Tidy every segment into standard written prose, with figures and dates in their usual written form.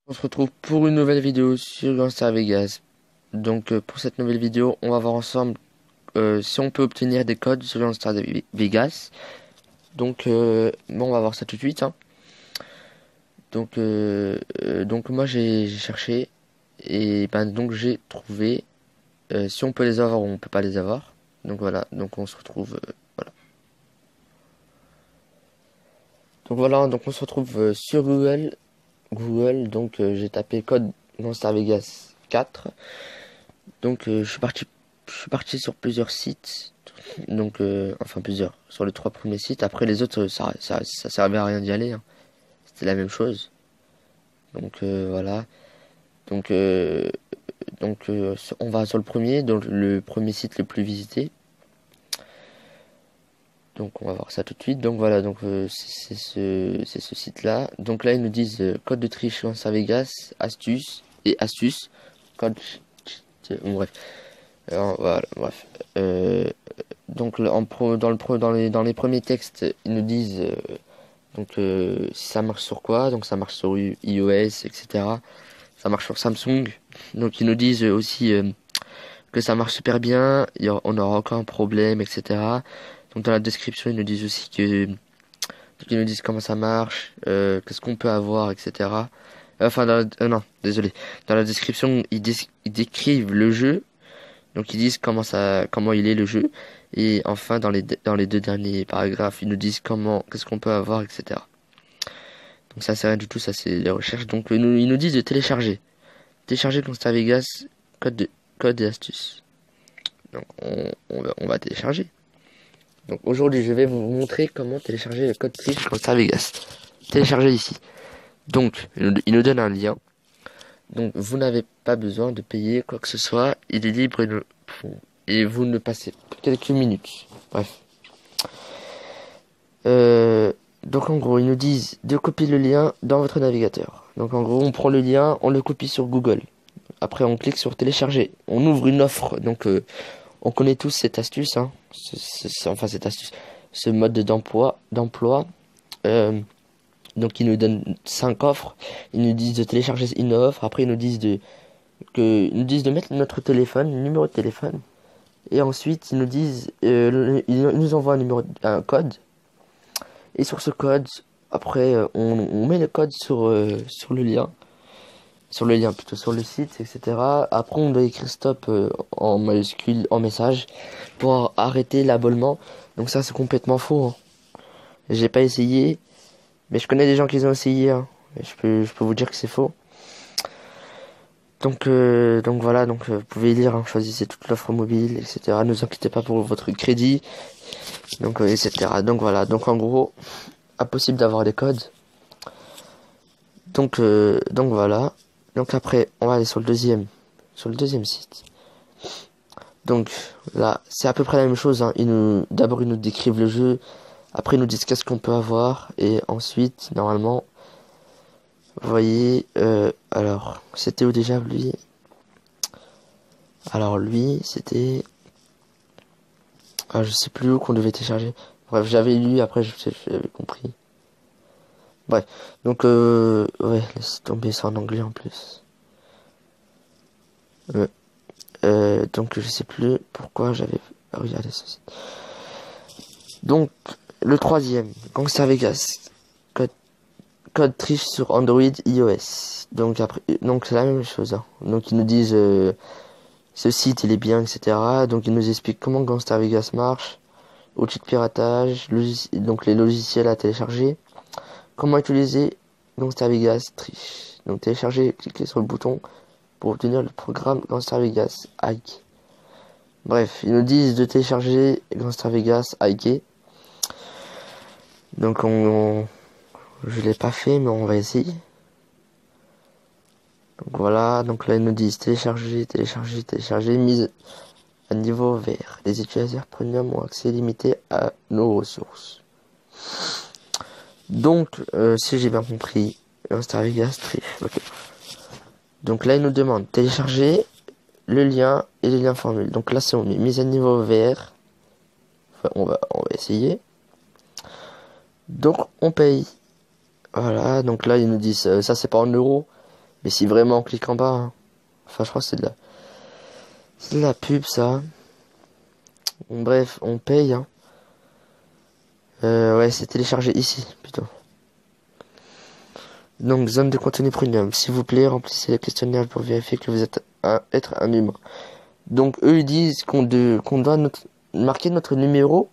On se retrouve pour une nouvelle vidéo sur Gangster Vegas. Donc pour cette nouvelle vidéo, on va voir ensemble si on peut obtenir des codes sur Gangster Vegas. Donc bon, on va voir ça tout de suite, hein. Donc moi j'ai cherché et ben donc j'ai trouvé si on peut les avoir ou on peut pas les avoir. Donc voilà, donc on se retrouve voilà. Donc on se retrouve sur Google. Donc j'ai tapé code Gangster Vegas 4. Donc je suis parti sur plusieurs sites, donc enfin plusieurs, sur les trois premiers sites. Après les autres, ça servait à rien d'y aller, hein. C'était la même chose. Donc voilà. Donc on va sur le premier, donc le premier site le plus visité. Donc on va voir ça tout de suite. Donc voilà, donc c'est ce site-là. Donc là ils nous disent code de triche Las Vegas, astuce et astuce, code. Bon, bref. Alors, voilà, bref. Donc dans les premiers textes, ils nous disent si ça marche sur quoi. Donc ça marche sur iOS, etc. Ça marche sur Samsung. Donc ils nous disent aussi que ça marche super bien. On n'aura aucun problème, etc. Donc dans la description, ils nous disent aussi qu'ils nous disent comment ça marche, qu'est-ce qu'on peut avoir, etc. Enfin, non, désolé. Dans la description, ils décrivent le jeu. Donc ils disent comment il est le jeu. Et enfin, dans les deux derniers paragraphes, ils nous disent qu'est-ce qu'on peut avoir, etc. Donc ça, c'est rien du tout, ça, c'est les recherches. Donc ils nous disent de télécharger. Télécharger Constar Vegas, code et astuces. Donc on va télécharger. Donc aujourd'hui, je vais vous montrer comment télécharger le code triche Constar Vegas. Télécharger ici. Donc, il nous donne un lien. Donc vous n'avez pas besoin de payer quoi que ce soit. Il est libre et vous ne passez quelques minutes. Bref. Donc en gros, ils nous disent de copier le lien dans votre navigateur. Donc en gros, on prend le lien, on le copie sur Google. Après, on clique sur télécharger. On ouvre une offre. Donc on connaît tous cette astuce, hein. Enfin cette astuce, ce mode d'emploi. Donc ils nous donnent 5 offres. Ils nous disent de télécharger une offre. Après ils nous disent de mettre notre téléphone, le numéro de téléphone. Et ensuite ils nous disent, ils nous envoient un code. Et sur ce code, après on met le code sur le lien. Sur le lien plutôt, sur le site, etc. Après on doit écrire stop en majuscule, en message, pour arrêter l'abonnement. Donc ça c'est complètement faux, hein. J'ai pas essayé, mais je connais des gens qui ont essayé, hein. Et je peux vous dire que c'est faux. Donc voilà, donc vous pouvez lire, hein, choisissez toute l'offre mobile, etc. Ne vous inquiétez pas pour votre crédit, donc etc. Donc voilà, donc en gros, impossible d'avoir des codes. Donc voilà. Donc après, on va aller sur le deuxième site. Donc là, c'est à peu près la même chose, hein. D'abord ils nous décrivent le jeu, après ils nous disent qu'est-ce qu'on peut avoir, et ensuite normalement, vous voyez, alors c'était où déjà lui? Alors lui, c'était, je sais plus où qu'on devait télécharger. Bref, j'avais lu, après j'avais compris. Bref, donc ouais, laisse tomber ça en anglais en plus. Euh, donc je sais plus pourquoi j'avais regardé ceci. Donc le troisième, Gangster Vegas, code triche sur Android, iOS. Donc après, donc c'est la même chose, hein. Donc ils nous disent ce site il est bien, etc. Donc ils nous expliquent comment Gangster Vegas marche, outils de piratage, donc les logiciels à télécharger, comment utiliser Gangster Vegas triche. Donc télécharger, cliquez sur le bouton pour obtenir le programme Gangster Vegas Hike. Bref, ils nous disent de télécharger Gangster Vegas Hike. Donc je l'ai pas fait, mais on va essayer. Donc voilà, donc là ils nous disent télécharger, mise à niveau vert. Les utilisateurs premium ont accès limité à nos ressources. Donc, si j'ai bien compris, Gangster Vegas triche. Ok. Donc là, il nous demande télécharger le lien et les liens formules. Donc là, c'est on met mise à niveau vert. Enfin, on va essayer. Donc, on paye. Voilà, donc là, ils nous disent, ça c'est pas en euros. Mais si vraiment on clique en bas, hein. Enfin je crois que c'est de la pub ça. Bref, on paye, hein. Ouais, c'est téléchargé ici, plutôt. Donc, zone de contenu premium. S'il vous plaît, remplissez le questionnaire pour vérifier que vous êtes être un humain. Donc, eux, ils disent qu'on doit marquer notre numéro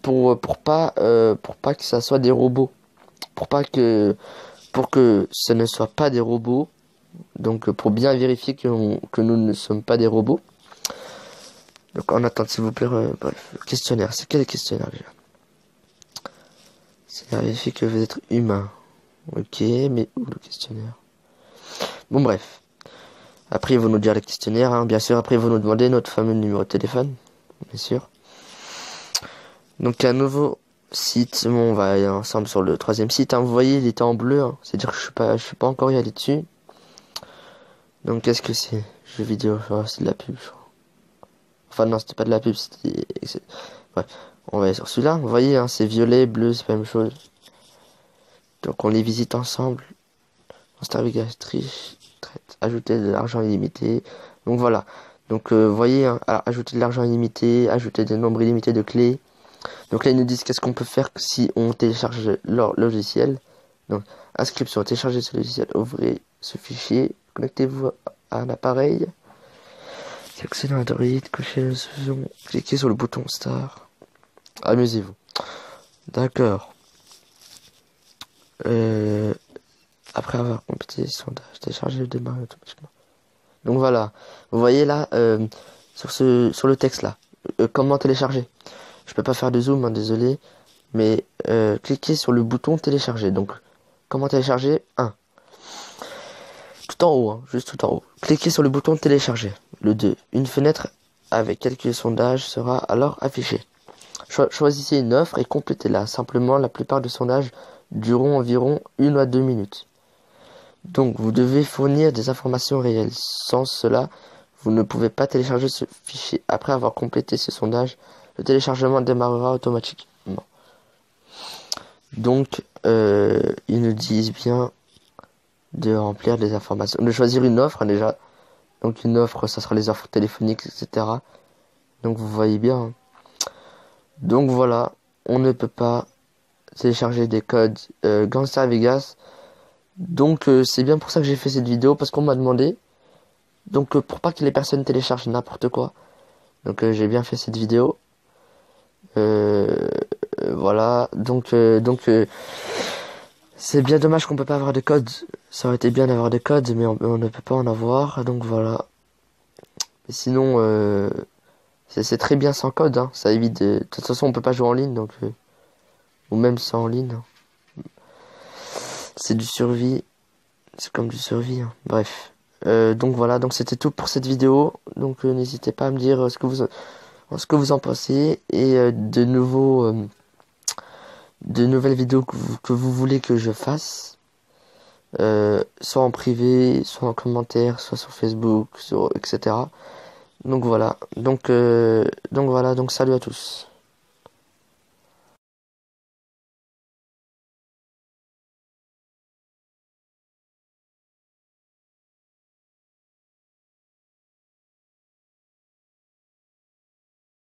pour pas que ça soit des robots. Pour que ce ne soit pas des robots. Donc, pour bien vérifier que nous ne sommes pas des robots. Donc, en attente, s'il vous plaît, bref. Questionnaire. C'est quel questionnaire, déjà? C'est vérifier que vous êtes humain. Ok, mais où le questionnaire? Bon, bref. Après, ils vont nous dire le questionnaire, hein. Bien sûr, après, ils vont nous demander notre fameux numéro de téléphone. Bien sûr. Donc, un nouveau site. Bon, on va aller ensemble sur le troisième site, hein. Vous voyez, il était en bleu, hein. C'est-à-dire que je suis pas encore y allé dessus. Donc, qu'est-ce que c'est? Jeux vidéo, oh, c'est de la pub, je crois. Enfin, non, c'était pas de la pub, c'était... Bref, on va aller sur celui-là. Vous voyez, hein, c'est violet, bleu, c'est pas la même chose. Donc, on les visite ensemble. Navigatrice, traite, ajouter de l'argent illimité. Donc voilà. Donc vous voyez, hein, ajouter de l'argent illimité, ajouter des nombres illimités de clés. Donc là ils nous disent qu'est-ce qu'on peut faire si on télécharge leur logiciel. Donc inscription, télécharger ce logiciel, ouvrez ce fichier, connectez-vous à un appareil. Sélectionnez Android, cochez la solution, cliquez sur le bouton Start. Amusez-vous. D'accord. Après avoir complété les sondages, télécharger le démarrer automatiquement. Donc voilà, vous voyez là, sur le texte là, comment télécharger. Je peux pas faire de zoom, hein, désolé, mais cliquez sur le bouton télécharger. Donc, comment télécharger? 1. Tout en haut, hein, juste tout en haut. Cliquez sur le bouton télécharger. Le 2. Une fenêtre avec quelques sondages sera alors affichée. Choisissez une offre et complétez-la. Simplement, la plupart des sondages dureront environ 1 à 2 minutes. Donc, vous devez fournir des informations réelles. Sans cela, vous ne pouvez pas télécharger ce fichier. Après avoir complété ce sondage, le téléchargement démarrera automatiquement. Donc, ils nous disent bien de remplir des informations. De choisir une offre, hein, déjà. Donc, une offre, ça sera les offres téléphoniques, etc. Donc, vous voyez bien. Hein. Donc, voilà. On ne peut pas télécharger des codes Gangster Vegas. Donc c'est bien pour ça que j'ai fait cette vidéo, parce qu'on m'a demandé. Donc pour pas que les personnes téléchargent n'importe quoi. Donc j'ai bien fait cette vidéo. Voilà. Donc c'est bien dommage qu'on peut pas avoir de code. Ça aurait été bien d'avoir des codes, mais on ne peut pas en avoir. Donc voilà. Mais sinon c'est très bien sans code. Hein. Ça évite de toute façon on peut pas jouer en ligne, donc ou même sans en ligne. C'est du survie. C'est comme du survie. Hein. Bref. Donc voilà. Donc c'était tout pour cette vidéo. Donc n'hésitez pas à me dire ce que vous en pensez. Et de nouvelles vidéos que vous voulez que je fasse. Soit en privé, soit en commentaire, soit sur Facebook, etc. Donc voilà. Donc voilà. Donc salut à tous.